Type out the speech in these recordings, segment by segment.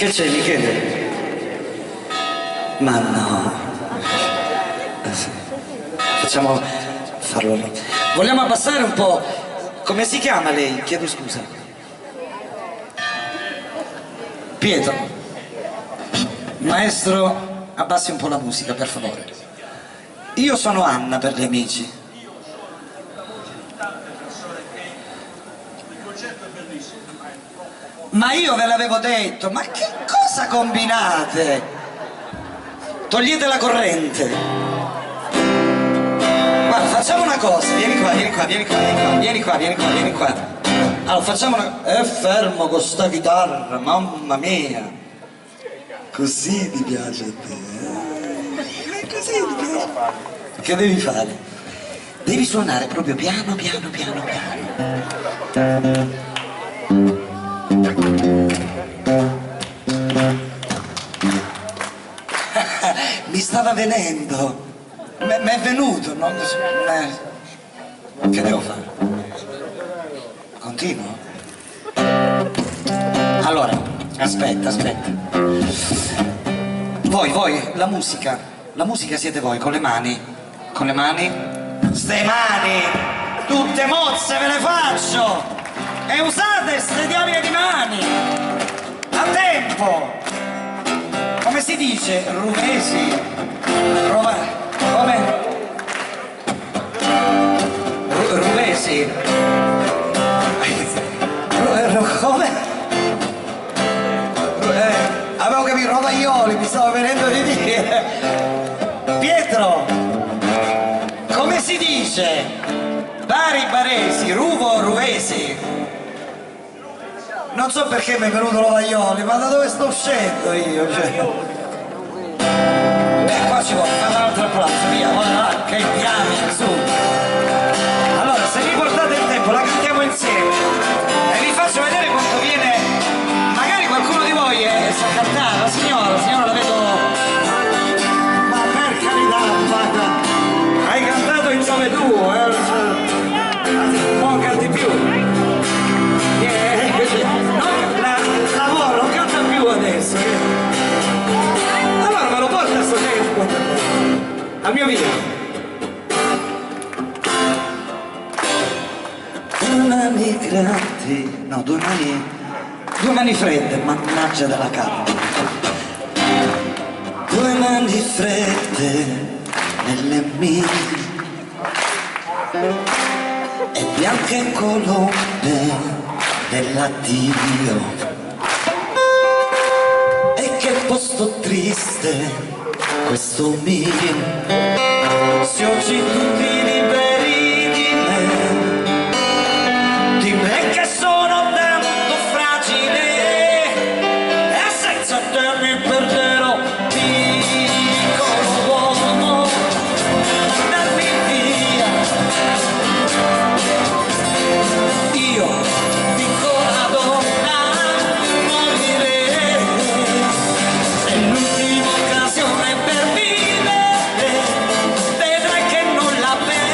Che c'è, Michele? Ma no. Facciamo farlo lì. Vogliamo abbassare un po'. Come si chiama lei? Chiedo scusa. Pietro. Maestro, abbassi un po' la musica, per favore. Io sono Anna per gli amici. Ma io ve l'avevo detto, ma che cosa combinate? Togliete la corrente. Guarda, facciamo una cosa, vieni qua, vieni qua, vieni qua, vieni qua, vieni qua, vieni qua, vieni qua. Allora, facciamo una... fermo con sta chitarra, mamma mia. Così ti piace a te, eh? Così ti piace. Che devi fare? Devi suonare proprio piano, piano, piano, piano. Mi stava venendo, mi è venuto, non... Che devo fare? Continuo? Allora, aspetta. Voi, la musica siete voi, con le mani, ste mani, tutte mozze ve le faccio, e usate ste diavole di mani, a tempo! Come si dice? Ruvesi? Come? Ruvesi? Come? Avevo capito, rovaioli, mi stavo venendo di dire. Pietro! Come si dice? Bari, baresi, ruvo, ruvesi? Non so perché mi è venuto Rovaioli, ma da dove sto uscendo io? Cioè... qua ci vuole fare un'altra applauso, via, guarda, che diamine, su! Allora, se mi portate il tempo, la cantiamo insieme e vi faccio vedere quanto viene... Magari qualcuno di voi sa cantare, la signora la vedo... Ma per carità, guarda, hai cantato in nome tuo, un po' canti più. Lavoro, non canta più adesso. Allora me lo porta a sto tempo. Al mio video. Due mani grandi, no, due mani fredde, mannaggia della carne. Due mani fredde nelle mie e bianche colombe dell'addio. E che posto triste questo mio, se oggi tutti liberi di me che sono tanto fragile e senza te mi perderò, piccolo uomo, dammi via. Io piccola donna morirei, è l'ultima occasione per vivere, vedrai che non la perderò.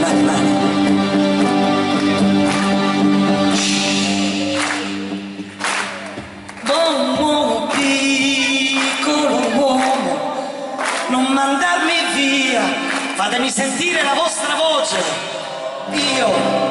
Mani, mani. Buon uomo, piccolo uomo, non mandarmi via, fatemi sentire la vostra voce. Io